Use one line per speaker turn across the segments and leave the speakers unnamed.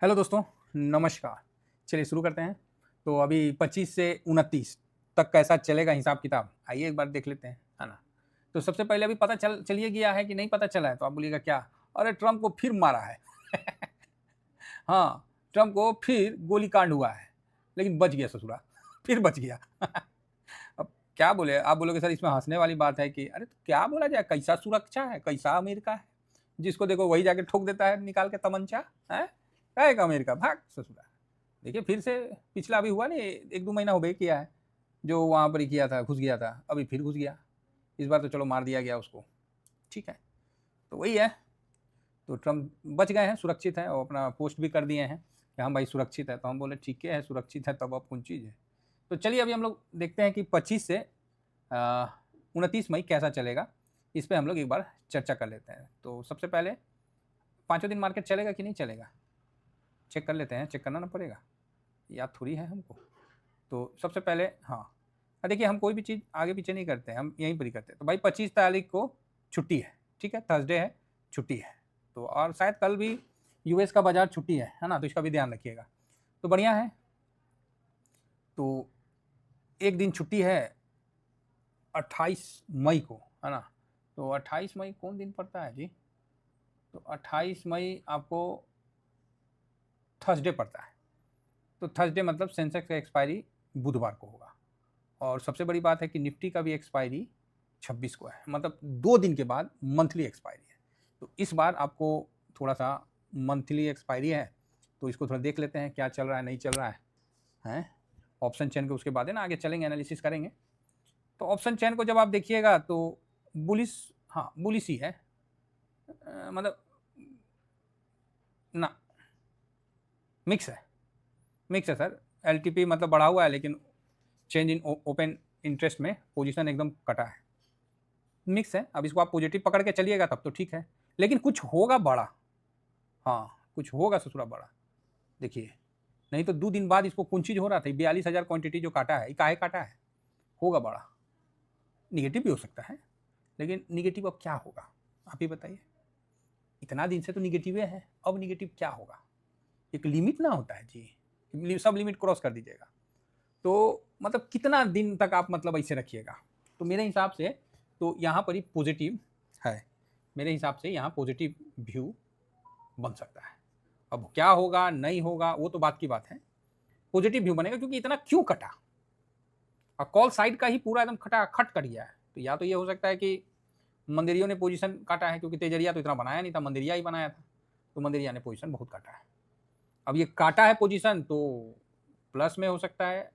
Hello दोस्तों, नमस्कार। चलिए शुरू करते हैं। तो अभी 25 से 29 तक कैसा चलेगा हिसाब किताब, आइए एक बार देख लेते हैं, है ना? तो सबसे पहले अभी पता चलिए गया है कि नहीं पता चला है, तो आप बोलिएगा क्या? अरे ट्रम्प को फिर मारा है। हाँ, ट्रम्प को फिर गोलीकांड हुआ है, लेकिन बच गया ससुरा। फिर बच गया। अब क्या बोले? आप बोलोगे सर इसमें हँसने वाली बात है कि अरे तो क्या बोला जाए, कैसा सुरक्षा है, कैसा अमेरिका है? जिसको देखो वही जाके ठोक देता है निकाल के तमंचा, हैं? काहे का अमेरिका, भाग ससुरा। देखिए फिर से पिछला अभी हुआ नहीं, 1-2 महीना हो गए किया है, जो वहाँ पर ही किया था, घुस गया था, अभी फिर घुस गया। इस बार तो चलो मार दिया गया उसको, ठीक है। तो वही है, तो ट्रम्प बच गए हैं, सुरक्षित हैं और अपना पोस्ट भी कर दिए हैं कि हाँ भाई सुरक्षित है। तो हम बोले ठीक है सुरक्षित है, तब अब कौन चीज़ है। तो चलिए अभी हम लोग देखते हैं कि 25 से 29 मई कैसा चलेगा, इस पे हम लोग एक बार चर्चा कर लेते हैं। तो सबसे पहले पाँचों दिन मार्केट चलेगा कि नहीं चलेगा, चेक कर लेते हैं। चेक करना ना पड़ेगा, याद थोड़ी है हमको। तो सबसे पहले हाँ, देखिए हम कोई भी चीज़ आगे पीछे नहीं करते हैं, हम यहीं पर ही करते हैं। तो भाई 25 तारीख को छुट्टी है, ठीक है, थर्सडे है, छुट्टी है। तो और शायद कल भी यूएस का बाजार छुट्टी है ना, तो इसका भी ध्यान रखिएगा। तो बढ़िया है। तो एक दिन छुट्टी है 28 मई को, है ना? तो 28 मई कौन दिन पड़ता है जी? तो 28 मई आपको थर्सडे पड़ता है। तो थर्सडे मतलब सेंसेक्स का एक्सपायरी बुधवार को होगा। और सबसे बड़ी बात है कि निफ्टी का भी एक्सपायरी 26 को है, मतलब 2 दिन के बाद मंथली एक्सपायरी है। तो इस बार आपको थोड़ा सा मंथली एक्सपायरी है, तो इसको थोड़ा देख लेते हैं क्या चल रहा है नहीं चल रहा है, हैं? ऑप्शन चेन के उसके बाद है ना आगे चलेंगे, एनालिसिस करेंगे। तो ऑप्शन चेन को जब आप देखिएगा तो बुलिस, हाँ बुलिस ही है, मतलब ना, मिक्स है, मिक्स है सर। एल मतलब बढ़ा हुआ है, लेकिन चेंज इन ओपन इंटरेस्ट में पोजीशन एकदम कटा है, मिक्स है। अब इसको आप पॉजिटिव पकड़ के चलिएगा तब तो ठीक है, लेकिन कुछ होगा बड़ा। हाँ, कुछ होगा ससुरा बड़ा, देखिए। नहीं तो 2 दिन बाद इसको कौन चीज़ हो रहा था, 42,000 क्वांटिटी जो काटा है, काहे काटा है? होगा बड़ा, निगेटिव भी हो सकता है, लेकिन निगेटिव अब क्या होगा आप ही बताइए। इतना दिन से तो निगेटिव है, अब निगेटिव क्या होगा? एक लिमिट ना होता है जी, सब लिमिट क्रॉस कर दीजिएगा। तो मतलब कितना दिन तक आप मतलब ऐसे रखिएगा? तो मेरे हिसाब से तो यहाँ पर ही पॉजिटिव है, मेरे हिसाब से यहाँ पॉजिटिव व्यू बन सकता है। अब क्या होगा नहीं होगा वो तो बात की बात है, पॉजिटिव व्यू बनेगा क्योंकि इतना क्यों कटा, और कॉल साइड का ही पूरा एकदम खटा खट कट गया है। तो या तो ये हो सकता है कि मंदिरियों ने पोजीशन काटा है, क्योंकि तेजरिया तो इतना बनाया नहीं था, मंदिरिया ही बनाया था, तो मंदिरिया ने पोजीशन बहुत काटा है। अब ये काटा है पोजीशन तो प्लस में हो सकता है,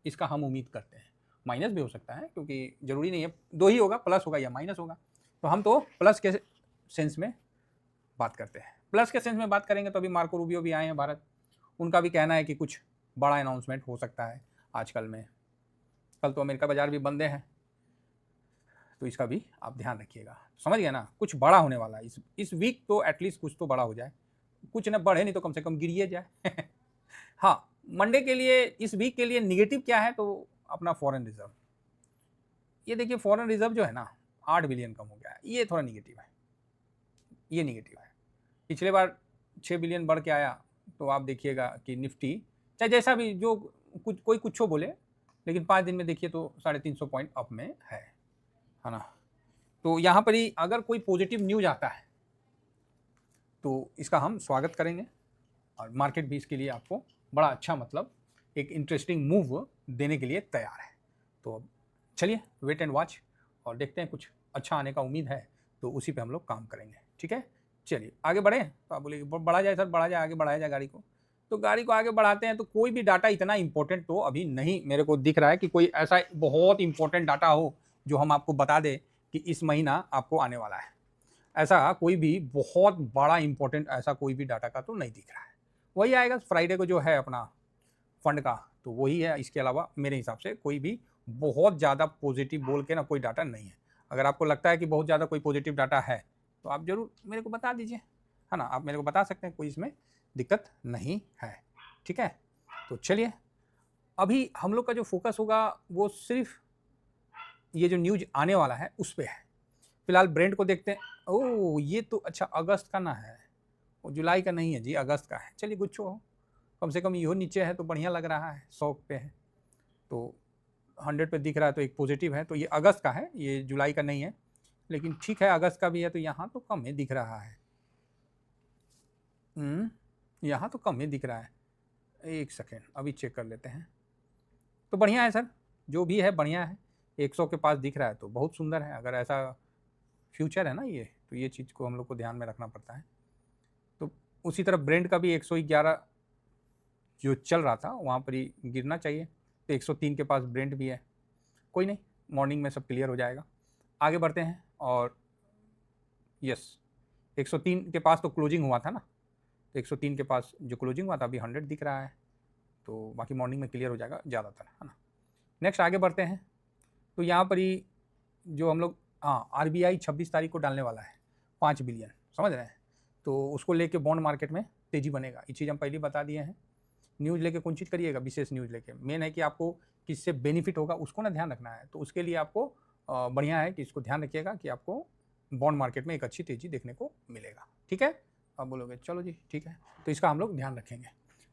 इसका हम उम्मीद करते हैं। माइनस भी हो सकता है, क्योंकि जरूरी नहीं है दो ही होगा, प्लस होगा या माइनस होगा। तो हम तो प्लस के सेंस में बात करते हैं, प्लस के सेंस में बात करेंगे। तो अभी मार्को रूबियो भी आए हैं भारत, उनका भी कहना है कि कुछ बड़ा अनाउंसमेंट हो सकता है आजकल में। कल तो अमेरिका बाजार भी बंदे हैं, तो इसका भी आप ध्यान रखिएगा। समझ गए ना, कुछ बड़ा होने वाला है इस वीक, तो एटलीस्ट कुछ तो बड़ा हो जाए, कुछ न बढ़े नहीं तो कम से कम गिरिए जाए। हाँ, मंडे के लिए, इस वीक के लिए निगेटिव क्या है, तो अपना फॉरेन रिजर्व, ये देखिए फॉरेन रिजर्व जो है ना 8 बिलियन कम हो गया है, ये थोड़ा निगेटिव है, ये निगेटिव है। पिछले बार 6 बिलियन बढ़ के आया, तो आप देखिएगा कि निफ्टी चाहे जैसा भी जो कुछ कोई कुछ बोले, लेकिन 5 दिन में देखिए तो 350 पॉइंट अप में है ना? तो यहाँ पर ही अगर कोई पॉजिटिव न्यूज आता है तो इसका हम स्वागत करेंगे, और मार्केट भी इसके लिए आपको बड़ा अच्छा मतलब एक इंटरेस्टिंग मूव देने के लिए तैयार है। तो अब चलिए वेट एंड वॉच, और देखते हैं कुछ अच्छा आने का उम्मीद है, तो उसी पे हम लोग काम करेंगे, ठीक है। चलिए आगे बढ़े। तो आप बोलिए बढ़ा जाए सर, बढ़ा जाए, आगे बढ़ाया जाए गाड़ी को। तो गाड़ी को आगे बढ़ाते हैं, तो कोई भी डाटा इतना इंपॉर्टेंट तो अभी नहीं मेरे को दिख रहा है कि कोई ऐसा बहुत इंपॉर्टेंट डाटा हो जो हम आपको बता दें कि इस महीना आपको आने वाला है। ऐसा कोई भी बहुत बड़ा इंपॉर्टेंट ऐसा कोई भी डाटा का तो नहीं दिख रहा है। वही आएगा फ्राइडे को जो है अपना फंड का, तो वही है। इसके अलावा मेरे हिसाब से कोई भी बहुत ज़्यादा पॉजिटिव बोल के ना कोई डाटा नहीं है। अगर आपको लगता है कि बहुत ज़्यादा कोई पॉजिटिव डाटा है तो आप ज़रूर मेरे को बता दीजिए, है ना? आप मेरे को बता सकते हैं, कोई इसमें दिक्कत नहीं है, ठीक है। तो चलिए अभी हम लोग का जो फोकस होगा वो सिर्फ ये जो न्यूज आने वाला है उस पर है। फिलहाल ब्रेंड को देखते हैं। ओह ये तो अच्छा अगस्त का ना है, वो जुलाई का नहीं है जी, अगस्त का है। चलिए कुछ हो, कम से कम यो नीचे है तो बढ़िया लग रहा है, 100 पे है तो 100 पे दिख रहा है तो एक पॉजिटिव है। तो ये अगस्त का है, ये जुलाई का नहीं है, लेकिन ठीक है अगस्त का भी है तो यहाँ तो कम ही दिख रहा है। यहाँ तो कम ही दिख रहा है। एक सेकेंड अभी चेक कर लेते हैं। तो बढ़िया है सर, जो भी है बढ़िया है। 100 के पास दिख रहा है तो बहुत सुंदर है। अगर ऐसा फ्यूचर है ना ये, तो ये चीज़ को हम लोग को ध्यान में रखना पड़ता है। तो उसी तरह ब्रेंड का भी 111 जो चल रहा था वहाँ पर ही गिरना चाहिए, तो 103 के पास ब्रेंड भी है। कोई नहीं, मॉर्निंग में सब क्लियर हो जाएगा। आगे बढ़ते हैं। और यस 103 के पास तो क्लोजिंग हुआ था ना, तो 103 के पास जो क्लोजिंग हुआ था अभी 100 दिख रहा है, तो बाकी मॉर्निंग में क्लियर हो जाएगा ज़्यादातर, है ना। नेक्स्ट आगे बढ़ते हैं। तो यहाँ पर ही जो हम लोग, हाँ RBI 26 तारीख को डालने वाला है 5 बिलियन, समझ रहे हैं, तो उसको लेके बॉन्ड मार्केट में तेज़ी बनेगा। ये चीज़ हम पहले बता दिए हैं। न्यूज़ लेके कौन चीज़ करिएगा, विशेष न्यूज़ लेके। मेन है कि आपको किससे बेनिफिट होगा उसको ना ध्यान रखना है। तो उसके लिए आपको बढ़िया है कि इसको ध्यान रखिएगा कि आपको बॉन्ड मार्केट में एक अच्छी तेज़ी देखने को मिलेगा। ठीक है, आप बोलोगे चलो जी ठीक है, तो इसका हम लोग ध्यान रखेंगे।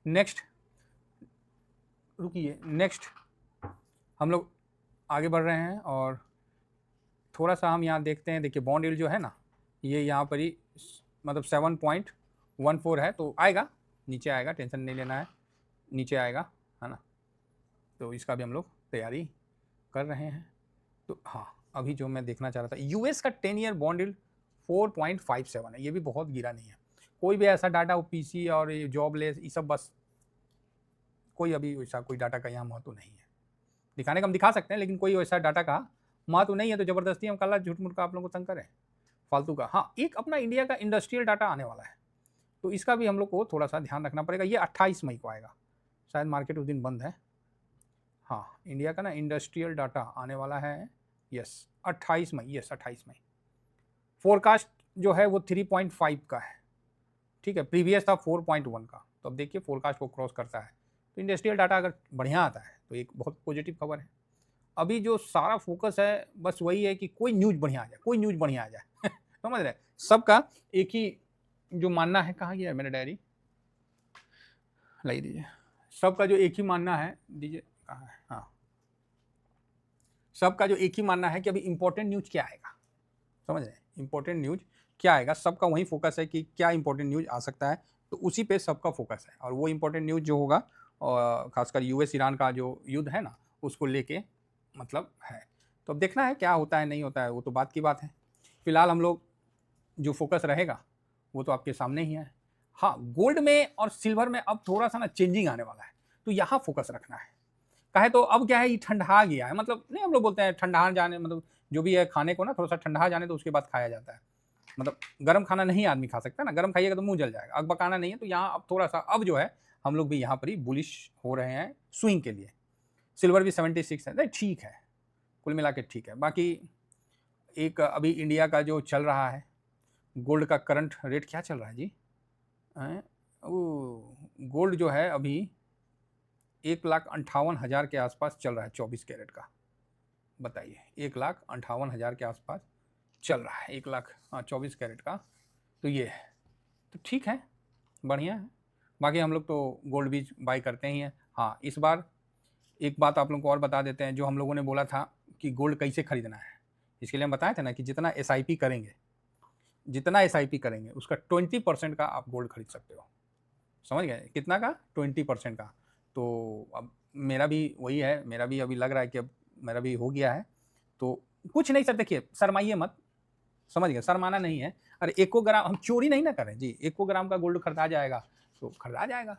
नेक्स्ट रुकिए, नेक्स्ट हम लोग आगे बढ़ रहे हैं और थोड़ा सा हम यहाँ देखते हैं। देखिए बॉन्ड यील्ड जो है ना, ये यहाँ पर ही मतलब 7.14 है, तो आएगा नीचे आएगा, टेंशन नहीं लेना है, नीचे आएगा, है ना। तो इसका भी हम लोग तैयारी कर रहे हैं। तो हाँ अभी जो मैं देखना चाह रहा था, यूएस का 10 ईयर बॉन्ड यील्ड 4.57 है, ये भी बहुत गिरा नहीं है। कोई भी ऐसा डाटा हो पीसी और ये जॉबलेस ये सब, बस कोई अभी वैसा कोई डाटा का यहाँ महत्व नहीं है। दिखाने का हम दिखा सकते हैं, लेकिन कोई वैसा डाटा का महत्व नहीं है, तो ज़बरदस्ती हम कल झूठ मूठ का आप लोगों को तंग करें फालतू का। हाँ एक अपना इंडिया का इंडस्ट्रियल डाटा आने वाला है, तो इसका भी हम लोग को थोड़ा सा ध्यान रखना पड़ेगा। ये 28 मई को आएगा, शायद मार्केट उस दिन बंद है। हाँ इंडिया का ना इंडस्ट्रियल डाटा आने वाला है, यस 28 मई, यस 28 मई। फोरकास्ट जो है वो 3.5 का है, ठीक है, प्रीवियस था 4.1 का। तो अब देखिए फोरकास्ट को क्रॉस करता है, तो इंडस्ट्रियल डाटा अगर बढ़िया आता है तो एक बहुत पॉजिटिव खबर है। अभी जो सारा फोकस है बस वही है कि कोई न्यूज़ बढ़िया आ जाए, कोई न्यूज़ बढ़िया आ जाए समझ रहे, सबका एक ही जो मानना है। कहाँ गया है मेरा डायरी, लाई दीजिए। सबका जो एक ही मानना है, दीजिए कहाँ है, हाँ सबका जो एक ही मानना है कि अभी इंपॉर्टेंट न्यूज़ क्या आएगा, समझ रहे हैं, इंपॉर्टेंट न्यूज़ क्या आएगा, सबका वही फोकस है कि क्या इंपॉर्टेंट न्यूज़ आ सकता है, तो उसी पे सबका फोकस है। और वो इंपॉर्टेंट न्यूज़ जो होगा, और खासकर यूएस ईरान का जो युद्ध है ना, उसको लेके मतलब है। तो अब देखना है क्या होता है नहीं होता है, वो तो बात की बात है। फिलहाल हम लोग जो फोकस रहेगा वो तो आपके सामने ही है। हाँ गोल्ड में और सिल्वर में अब थोड़ा सा ना चेंजिंग आने वाला है, तो यहाँ फोकस रखना है। कहे तो अब क्या है, ये ठंडा गया है, मतलब नहीं हम लोग बोलते हैं ठंडा जाने, मतलब जो भी है खाने को ना थोड़ा सा ठंडा जाने तो उसके बाद खाया जाता है। मतलब गर्म खाना नहीं आदमी खा सकता ना, गर्म खाइएगा तो मुंह जल जाएगा, अकबकाना नहीं है। तो यहाँ अब थोड़ा सा अब जो है हम लोग भी यहाँ पर ही बुलिश हो रहे हैं स्विंग के लिए। सिल्वर भी 76 है, नहीं ठीक है, कुल मिला के ठीक है। बाकी एक अभी इंडिया का जो चल रहा है, गोल्ड का करंट रेट क्या चल रहा है जी, वो गोल्ड जो है अभी 1,58,000 के आसपास चल रहा है, 24 कैरेट का। बताइए 1,58,000 के आसपास चल रहा है, 1,24 कैरेट का। तो ये है, तो ठीक है, बढ़िया है। बाकी हम लोग तो गोल्ड भी बाई करते ही हैं। हाँ इस बार एक बात आप लोगों को और बता देते हैं, जो हम लोगों ने बोला था कि गोल्ड कैसे खरीदना है, इसके लिए हम बताए थे ना कि जितना SIP करेंगे, जितना SIP करेंगे उसका 20% का आप गोल्ड खरीद सकते हो। समझ गए, कितना का, 20% का। तो अब मेरा भी वही है, मेरा भी अभी लग रहा है कि अब मेरा भी हो गया है। तो कुछ नहीं सर, देखिए शर्माइए मत, समझ गए, शर्माना नहीं है। अरे 1 ग्राम हम चोरी नहीं ना करें जी, 1 ग्राम का गोल्ड खरीदा जाएगा तो खरीदा जाएगा,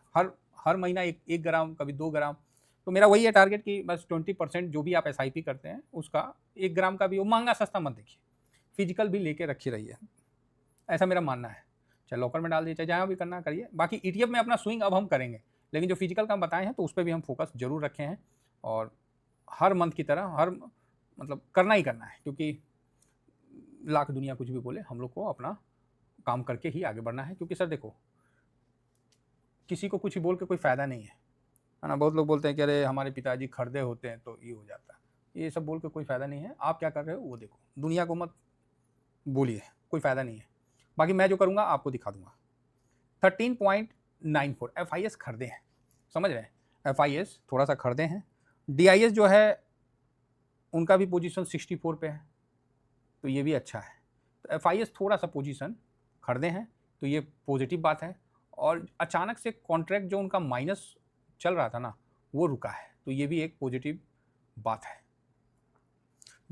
हर महीना 1 ग्राम, कभी 2 ग्राम। तो मेरा वही है टारगेट कि बस 20% जो भी आप SIP करते हैं उसका 1 ग्राम का भी, वो महंगा सस्ता मत देखिए, फिजिकल भी लेके रखी रहिए, ऐसा मेरा मानना है। चाहे लॉकर में डाल दीजिए, चाहे जहाँ भी करना करिए। बाकी ETF में अपना स्विंग अब हम करेंगे, लेकिन जो फिजिकल का हम बताए हैं तो उस पर भी हम फोकस जरूर रखे हैं। और हर मंथ की तरह हर मतलब करना ही करना है, क्योंकि लाख दुनिया कुछ भी बोले, हम लोग को अपना काम करके ही आगे बढ़ना है। क्योंकि सर देखो, किसी को कुछ बोल के कोई फ़ायदा नहीं है ना। बहुत लोग बोलते हैं कि अरे हमारे पिताजी खरीदे होते हैं तो ये हो जाता है, ये सब बोल के कोई फ़ायदा नहीं है। आप क्या कर रहे हो वो देखो, दुनिया को मत बोलिए, कोई फ़ायदा नहीं है। बाकी मैं जो करूँगा आपको दिखा दूँगा, 13.94 FIS खरीदे हैं, समझ रहे हैं, FIS थोड़ा सा खरीदे हैं। DIS जो है उनका भी पोजीशन 64 पे है, तो ये भी अच्छा है। तो FIS थोड़ा सा पोजीशन खरीदे हैं, तो ये पॉजिटिव बात है। और अचानक से कॉन्ट्रैक्ट जो उनका माइनस चल रहा था ना, वो रुका है, तो ये भी एक पॉजिटिव बात है।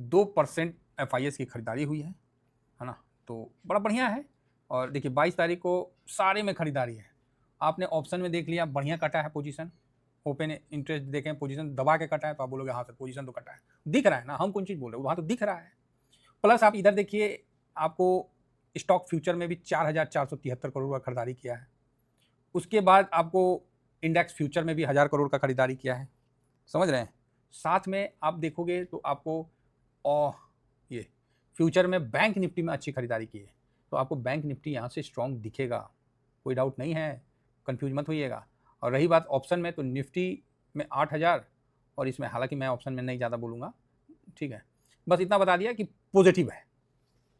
2% FIS की खरीदारी हुई है ना, तो बड़ा बढ़िया है। और देखिए 22 तारीख को सारे में खरीदारी है। आपने ऑप्शन में देख लिया, बढ़िया कटा है पोजीशन, ओपन इंटरेस्ट देखें पोजीशन दबा के कटा है, तो आप बोलोगे हाँ सर पोजीशन तो कटा है, दिख रहा है ना, हम कौन चीज़ बोल रहे हैं, वहाँ तो दिख रहा है। प्लस आप इधर देखिए, आपको स्टॉक फ्यूचर में भी 4,473 करोड़ का खरीदारी किया है। उसके बाद आपको इंडेक्स फ्यूचर में भी 1,000 करोड़ का खरीदारी किया है, समझ रहे हैं। साथ में आप देखोगे तो आपको ये फ्यूचर में बैंक निफ्टी में अच्छी खरीदारी की है, तो आपको बैंक निफ्टी यहाँ से स्ट्रॉन्ग दिखेगा, कोई डाउट नहीं है, कंफ्यूज मत होइएगा। और रही बात ऑप्शन में, तो निफ्टी में 8,000 और इसमें, हालांकि मैं ऑप्शन में नहीं ज़्यादा बोलूँगा, ठीक है, बस इतना बता दिया कि पॉजिटिव है,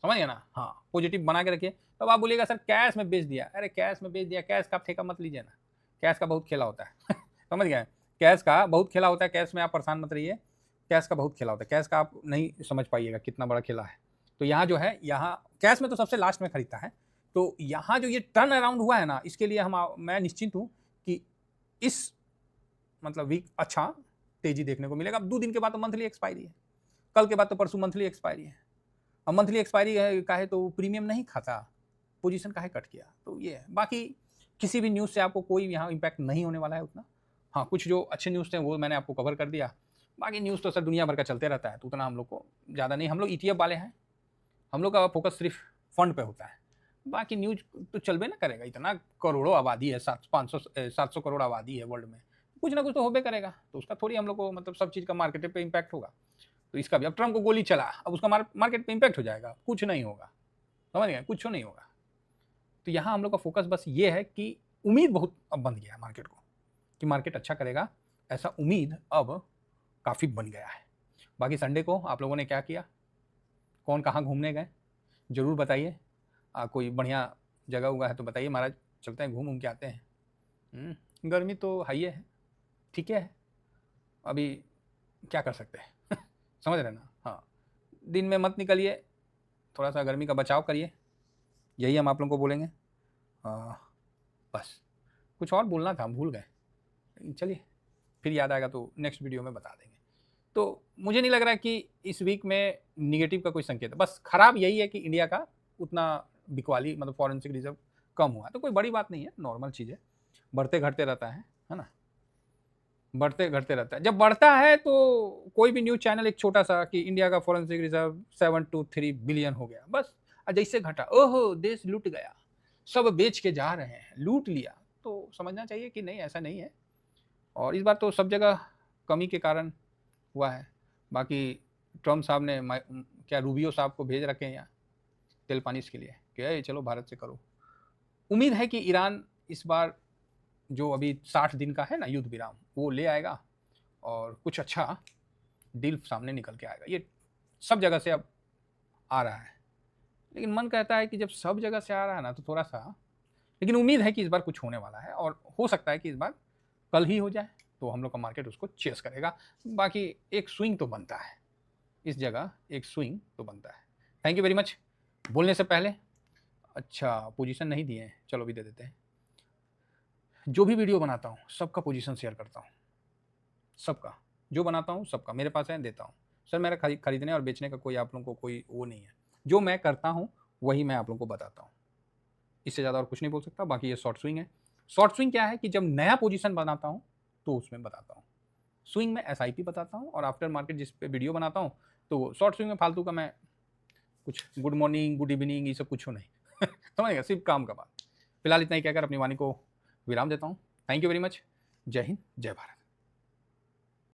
समझ गए ना। हाँ, पॉजिटिव बना के रखिए। तब आप बोलिएगा सर कैश में बेच दिया, अरे कैश में बेच दिया, कैश का ठेका मत लीजिए ना, कैश का बहुत खेला होता है समझ गए, कैश का बहुत खेला होता है, कैश में आप परेशान मत रहिए, कैश का बहुत खेला होता है, कैश का आप नहीं समझ पाइएगा कितना बड़ा खेला है। तो यहाँ जो है, यहाँ कैश में तो सबसे लास्ट में खरीदता है, तो यहाँ जो ये टर्न अराउंड हुआ है ना, इसके लिए मैं निश्चिंत हूँ कि इस मतलब वीक अच्छा तेजी देखने को मिलेगा। अब 2 दिन के बाद तो मंथली एक्सपायरी है, कल के बाद तो परसों मंथली एक्सपायरी है। अब मंथली एक्सपायरी का है तो प्रीमियम नहीं खाता, पोजीशन काहे कट किया, तो ये है। बाकी किसी भी न्यूज़ से आपको कोई यहाँ इम्पैक्ट नहीं होने वाला है उतना। हाँ, कुछ जो अच्छे न्यूज़ थे वो मैंने आपको कवर कर दिया, बाकी न्यूज़ तो सर दुनिया भर का चलते रहता है, तो उतना हम लोग को ज़्यादा नहीं, हम लोग ETF वाले हैं, हम लोग का फोकस सिर्फ फंड पे होता है। बाकी न्यूज तो चलबे ना करेगा, इतना करोड़ों आबादी है, 700 करोड़ आबादी है वर्ल्ड में, कुछ ना कुछ तो होबे करेगा, तो उसका थोड़ी हम लोग को मतलब सब चीज़ का मार्केट पे इम्पैक्ट होगा। तो इसका भी, अब ट्रम्प को गोली चला, अब उसका मार्केट पे इम्पैक्ट हो जाएगा, कुछ नहीं होगा, समझ गए, कुछ नहीं होगा। तो यहाँ हम लोग का फोकस बस ये है कि उम्मीद बहुत अब बन गया है मार्केट को कि मार्केट अच्छा करेगा, ऐसा उम्मीद अब काफ़ी बन गया है। बाकी संडे को आप लोगों ने क्या किया, कौन कहाँ घूमने गए, ज़रूर बताइए। कोई बढ़िया जगह हुआ है तो बताइए, महाराज चलते हैं घूम के आते हैं। गर्मी तो हाई है, ठीक है, अभी क्या कर सकते हैं समझ रहे ना। हाँ, दिन में मत निकलिए, थोड़ा सा गर्मी का बचाव करिए, यही हम आप लोगों को बोलेंगे। बस कुछ और बोलना था, हम भूल गए, चलिए फिर याद आएगा तो नेक्स्ट वीडियो में बता देंगे। तो मुझे नहीं लग रहा है कि इस वीक में निगेटिव का कोई संकेत है, बस खराब यही है कि इंडिया का उतना बिकवाली मतलब फॉरेंसिक रिजर्व कम हुआ, तो कोई बड़ी बात नहीं है, नॉर्मल चीज़ है, बढ़ते घटते रहता है ना, बढ़ते घटते रहता है। जब बढ़ता है तो कोई भी न्यूज़ चैनल एक छोटा सा कि इंडिया का फॉरेंसिक रिजर्व 723 बिलियन हो गया, बस जैसे घटा ओहो देश लूट गया, सब बेच के जा रहे हैं, लूट लिया, तो समझना चाहिए कि नहीं, ऐसा नहीं है। और इस बार तो सब जगह कमी के कारण हुआ है। बाकी ट्रम्प साहब ने क्या रूबियो साहब को भेज रखे हैं यहाँ तेल पानी के लिए कि चलो भारत से करो। उम्मीद है कि ईरान इस बार जो अभी 60 दिन का है ना युद्ध विराम, वो ले आएगा और कुछ अच्छा डील सामने निकल के आएगा। ये सब जगह से अब आ रहा है, लेकिन मन कहता है कि जब सब जगह से आ रहा है ना तो थोड़ा सा, लेकिन उम्मीद है कि इस बार कुछ होने वाला है, और हो सकता है कि इस बार कल ही हो जाए, तो हम लोग का मार्केट उसको चेस करेगा। बाकी एक स्विंग तो बनता है, इस जगह एक स्विंग तो बनता है। Thank you very much. बोलने से पहले, अच्छा पोजीशन नहीं दिए हैं, चलो भी दे देते हैं। जो भी वीडियो बनाता हूँ सबका पोजीशन शेयर करता हूँ, सबका जो बनाता हूँ सबका मेरे पास है, देता हूँ। सर मेरा खरीदने और बेचने का कोई आप लोगों को कोई वो नहीं है, जो मैं करता हूँ वही मैं आप लोगों को बताता हूँ, इससे ज़्यादा और कुछ नहीं बोल सकता। बाकी ये शॉर्ट स्विंग है। शॉर्ट स्विंग क्या है कि जब नया पोजीशन बनाता हूँ तो उसमें बताता हूँ, स्विंग में SIP बताता हूँ, और आफ्टर मार्केट जिस पे वीडियो बनाता हूँ तो शॉर्ट स्विंग में फालतू का मैं कुछ गुड मॉर्निंग गुड इवनिंग ये सब कुछ नहीं समझेगा, सिर्फ काम का बात। फिलहाल इतना ही कहकर अपनी वाणी को विराम देता हूँ। Thank you very much. जय हिंद, जय भारत।